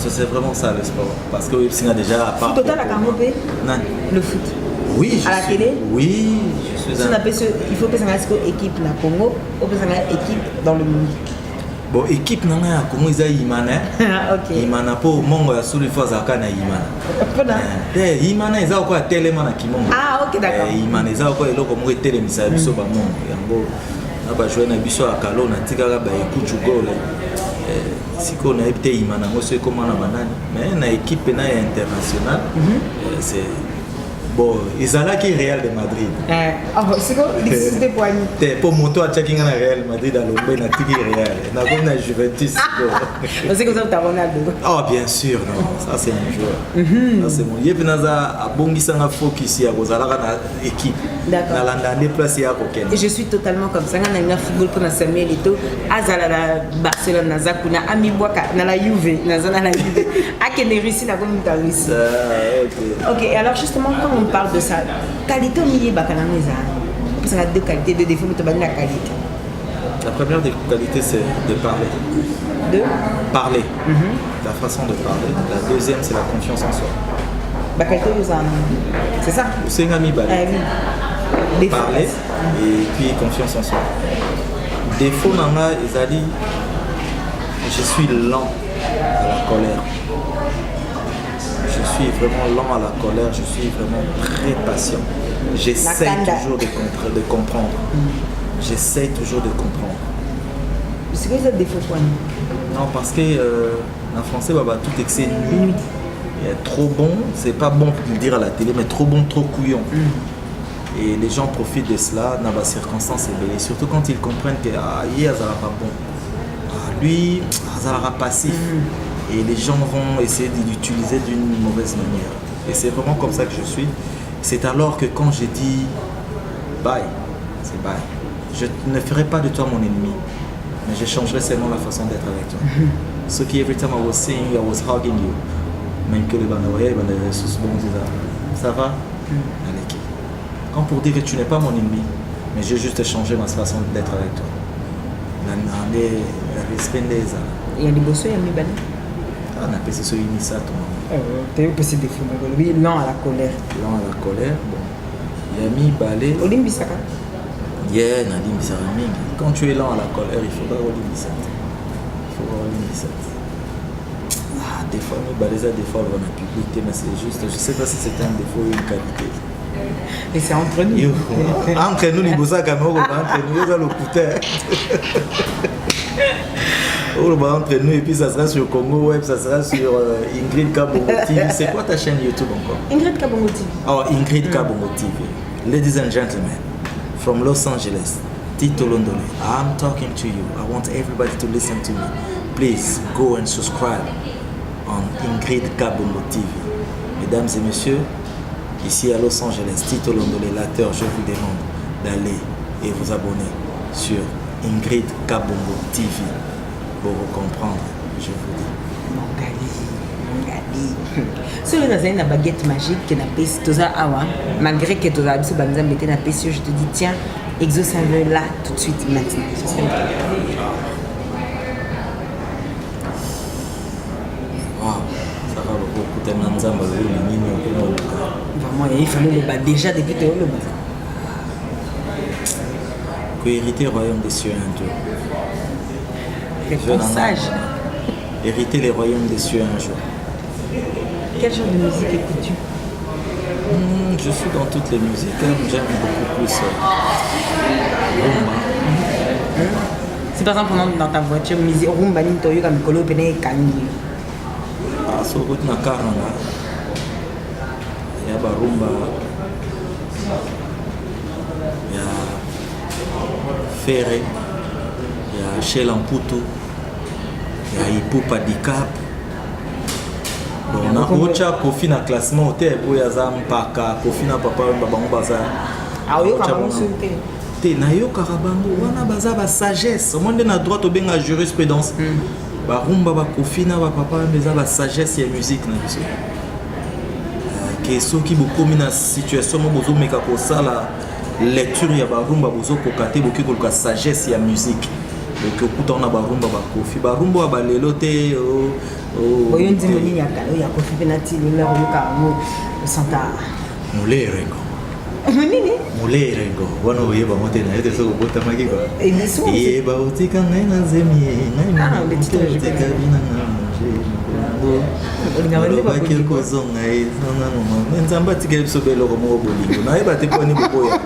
c'est vraiment ça le sport. Parce que c'est déjà à part. Total à Kamopé, le foot. Oui. À la télé. Oui, je suis il faut que ça reste équipe na Congo, ou que ça reste équipe dans le monde. Bon, équipe na ya Congo ils a Imana. OK. Imana po mongo ya suri fois zaka na Imana. Voilà. Imana ils a quoi telema na kimongo. Ah, OK, d'accord. Imana ils a quoi eloko mo telemisa biso ba mongo. Yango na ba jouer na biso akalo na tikaka ba ekuchu goal. Siko na epte Imana ngo se comment na banani. Mais na équipe na internationale c'est bon, ils allaient qui Real de Madrid. C'est quoi c'était pour Annie? Pour moto à checking na Real Madrid à l'ombre na tiki Real. Na comme na Juventus. C'est comme ça tu as Ronaldo. Oh bien sûr non, ça c'est mon joueur. Ça c'est mon. Yep naza abongisa na focus ya kozala na équipe. D'accord. Na landa déplacer ya koken. Et je suis totalement comme ça. Quand on a football pour Samuel Eto'o, azala la Barcelone na zakuna ami boaka na la Juve, na zana la Juve. Akene Russie na comme ta Russie. OK, alors justement quand on parle de ça, qualité au milieu bakanameza. Parce qu'on a deux qualités, deux défauts, mais tu as la qualité. La première des qualités c'est de parler. De parler. La façon de parler. La deuxième c'est la confiance en soi. La qualité c'est ça. C'est un ami balé. Parler et puis confiance en soi. Défaut nana ezali je suis lent à la colère. Je suis vraiment lent à la colère, je suis vraiment très patient. J'essaie toujours de comprendre. J'essaie toujours de comprendre. C'est quoi ce défaut pour nous? Non, parce que en français, tout excès nuit. Trop bon, c'est pas bon pour dire à la télé, mais trop bon, trop couillon. Et les gens profitent de cela dans les circonstances et surtout quand ils comprennent que hier, ça va pas bon. Lui, ça va passif. Et les gens vont essayer d'utiliser d'une mauvaise manière. Et c'est vraiment comme ça que je suis. C'est alors que quand je dis bye, c'est bye. Je ne ferai pas de toi mon ennemi, mais je changerai seulement la façon d'être avec toi. Ce qui, every time I was seeing you, I was hugging you. Même que les banaway, ça va? Allez, quand pour dire que tu n'es pas mon ennemi, mais j'ai juste changé ma façon d'être avec toi. Il y a des bosses, il y a des bannes. On appelle ça Inisato. Tu as eu aussi des défauts, oui, lent à la colère. Lent à la colère, bon. Il y a mis balai. Olim Bissaka. Yeah, Nadim Bissaka. Quand tu es lent à la colère, il faut pas Olim Bissaka. Il faut pas Olim Bissaka. des fois, on a publié, mais c'est juste, je ne sais pas si c'était un défaut ou une qualité. Et c'est entre nous. Entre nous, les beaux entre nous, ils ont le couteau. Entre nous, et puis ça sera sur Congo Web, ça sera sur Ingrid Kabongo TV. C'est quoi ta chaîne YouTube encore? Ingrid Kabongo TV. Oh, Ingrid Kabongo TV. Ladies and gentlemen, from Los Angeles, Tito Londole, I'm talking to you. I want everybody to listen to me. Please go and subscribe on Ingrid Kabongo TV. Mesdames et messieurs, ici à Los Angeles, Tito Londole, l'acteur, je vous demande d'aller et vous abonner sur Ingrid Kabongo TV. Pour vous comprendre, je vous dis. Mongali. Si vous avez une baguette magique qui n'a pas toza awa, malgré que toza abso banza mette na pesi, je te dis tiens, exauce un vœu là tout de suite maintenant. Ce serait Ça va beaucoup tellement nzamba le nini vraiment il fallait le bas déjà depuis le bas. Que hériter le royaume des cieux un jour. Sage. Hériter les royaumes des cieux un jour. Quel genre de musique écoutes-tu? Je suis dans toutes les musiques, j'aime beaucoup plus rumba. Si par exemple dans ta voiture, musique rumba ni toyo comme kolo pene kangi. Ah, sur route na car là. Il y a rumba. Il y a Ferré. Il y a Shell Amputo. Il y a Hippopa Dicap. On a Rocha Kofi na classement hôtel pour Yazam Paka, Kofi na papa Babango Baza. Ah oui, on va te na yo karabango wana baza ba sagesse. Au monde na droit au benga jurisprudence. Ba rumba ba Kofi na ba papa baza ba sagesse ya musique na biso. Que soki bokomi na situation mo bozo meka ko sala lecture ya ba rumba bozo ko kate boki ko sagesse ya musique. Donc écoute on a ba rumba ba Kofi ba rumba ba lelo te oyo nzimbo nini ya kalo ya Kofi penati le yoka mo santa mulerengo nini mulerengo wana oyeba mote na yete so bota maki ko ebiso yeba utika ngai zemi ngai betito utika bina ngambo baki kozonga ezanga mama nzamba tikela biso beloko moko bolingo nayeba te poni bokoya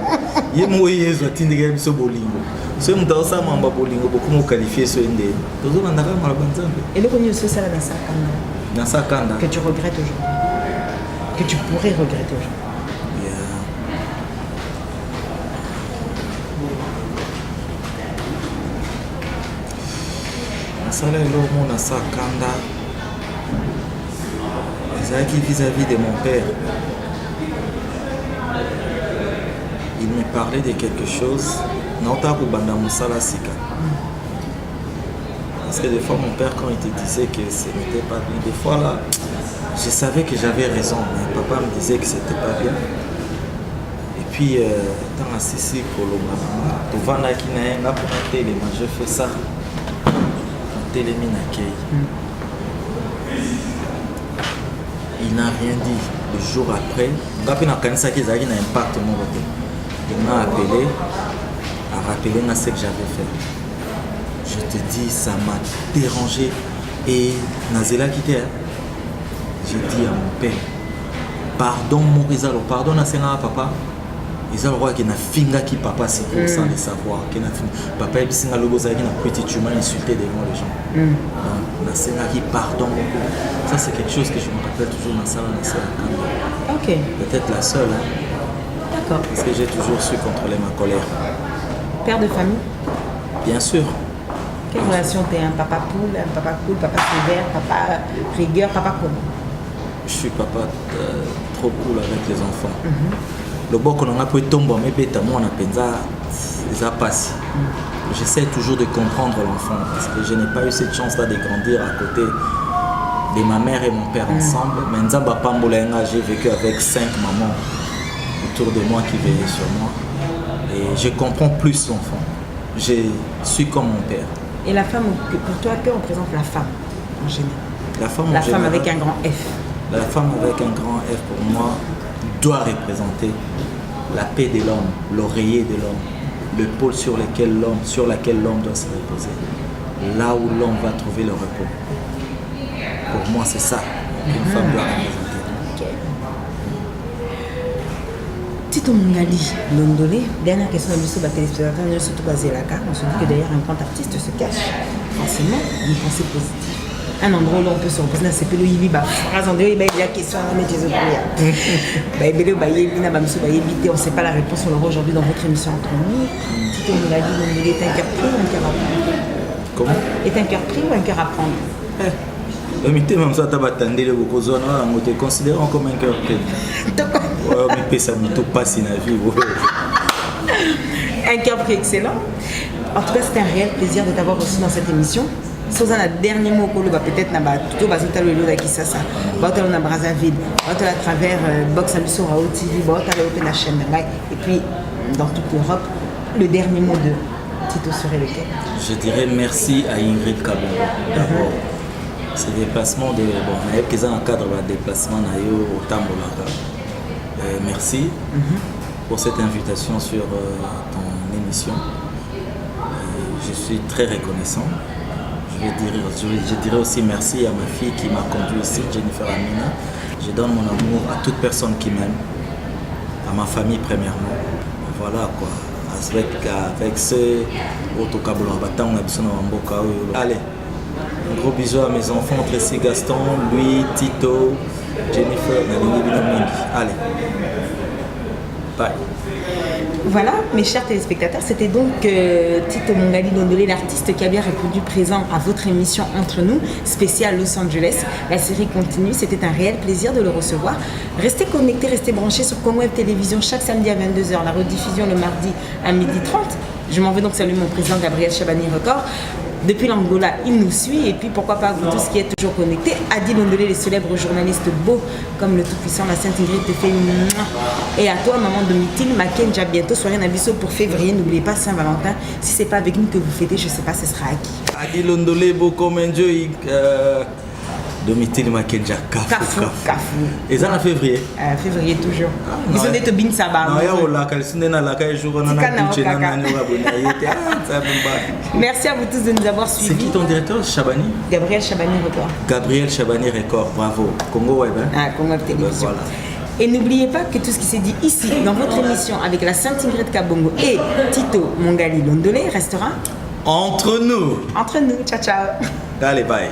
ye mo yezu atindika biso bolingo so muta osama mamba bolingo bokomo qualifier so ende tozo bandaka mala banzambe eloko nyo so sala na sakanda que tu regrettes aujourd'hui que tu pourrais regretter aujourd'hui. Nasala eloko na sakanda ezalaki vis-à-vis de mon père. Il me parlait de quelque chose. Parce que des fois mon père quand il te disait que ce n'était pas bien, des fois là je savais que j'avais raison, mais papa me disait que c'était pas bien. Et puis dans la Sissi je fais ça il n'a rien dit. Le jour après il m'a appelé à rappeler ce que j'avais fait. Je te dis, ça m'a dérangé. Et Nazela quitté. J'ai dit à mon père, pardon mon Rizalo, pardon à papa. Ils ont le roi qui n'a finga qui papa c'est pour sans le savoir. Papa est singa logo ça qui n'a petit tu m'as insulté devant les gens. Donc Nazela qui pardon. Ça c'est quelque chose que je me rappelle toujours dans ça. Ok. Peut-être la seule. Hein. D'accord. Parce que j'ai toujours su contrôler ma colère. Père de famille? Bien sûr. Quelle relation t'es? Un papa poule, un papa cool, papa sévère, papa rigueur, papa comment? Je suis papa trop cool avec les enfants. Le bon qu'on a pu tomber, mais bêta moi on a pensa passe. J'essaie toujours de comprendre l'enfant parce que je n'ai pas eu cette chance là de grandir à côté de ma mère et mon père ensemble. Mais Nzamba Pambolenga, j'ai vécu avec 5 mamans autour de moi qui veillaient sur moi. Et je comprends plus l'enfant. Je suis comme mon père. Et la femme, pour toi, que représente la femme en général? La femme, la femme avec un grand F. La femme avec un grand F, pour moi, doit représenter la paix de l'homme, l'oreiller de l'homme, le pôle sur laquelle l'homme doit se reposer, là où l'homme va trouver le repos. Pour moi, c'est ça qu'une femme doit représenter. Tito Mungali Londolé, dernière question de Bissot, téléspectateur, nous surtout basé là, on se dit que derrière un grand artiste se cache forcément une pensée positive. Un endroit où on peut se reposer, c'est que le Yivi, phrase en deux, il y a la question à mettre les autres. On ne sait pas la réponse, on l'aura aujourd'hui dans votre émission entre nous. Tito Mungali Londolé est un cœur pris ou un cœur à prendre? Comment? Est un cœur pris ou un cœur à prendre? Même ça, tu as te considérant comme un cœur pris. Mais ça me passe une vie. Un cœur pris excellent. En tout cas, c'était un réel plaisir de t'avoir reçu dans cette émission. Sans un dernier mot, peut-être tout basé le lot qui ça, à Brazzaville, à travers Box Abisso, Rao TV, à la chaîne. Et puis, dans toute l'Europe, le dernier mot de Tito serait lequel? Je dirais merci à Ingrid Kabongo d'abord. Ces déplacements de. Bon, il y a quelques-uns en cadre de déplacement au Tambolaka. Merci pour cette invitation sur ton émission. Je suis très reconnaissant. Je dirais aussi merci à ma fille qui m'a conduit ici, Jennifer Amina. Je donne mon amour à toute personne qui m'aime, à ma famille premièrement. Voilà quoi. Avec ce allez, un gros bisou à mes enfants, Tracy, Gaston, Louis, Tito, Jennifer, allez, bye. Voilà, mes chers téléspectateurs, c'était donc Tito Mungali Londolé, l'artiste qui a bien répondu présent à votre émission Entre nous, spéciale Los Angeles. La série continue, c'était un réel plaisir de le recevoir. Restez connectés, restez branchés sur Congo Web Télévision chaque samedi à 22h, la rediffusion le mardi à 12h30. Je m'en vais donc saluer mon président Gabriel Chabani Record. Depuis l'Angola, il nous suit et puis pourquoi pas vous tous qui êtes toujours connectés. Adi Londolé, les célèbres journalistes beaux comme le Tout-Puissant, la Sainte Ingrid te fait et à toi, maman Domitille, Makenja, bientôt soirée Nabiso pour février. N'oubliez pas Saint-Valentin. Si c'est pas avec nous que vous fêtez, je sais pas, ce sera à qui. Adi Londolé, beau comme un dieu. Domitille Makenja, Kafou. Et ça en février? Février toujours. Ils ont des bin sabah. Merci à vous tous de nous avoir suivis. C'est qui ton directeur, Chabani? Gabriel Chabani Record. Gabriel Chabani Record, bravo. Congo Web. Ah, Congo Web Télévision. Voilà. Et n'oubliez pas que tout ce qui s'est dit ici, dans votre émission, avec la Sainte Ingrid Kabongo et Tito Mungali Londolé, restera entre nous. Entre nous. Ciao, ciao. Allez, bye.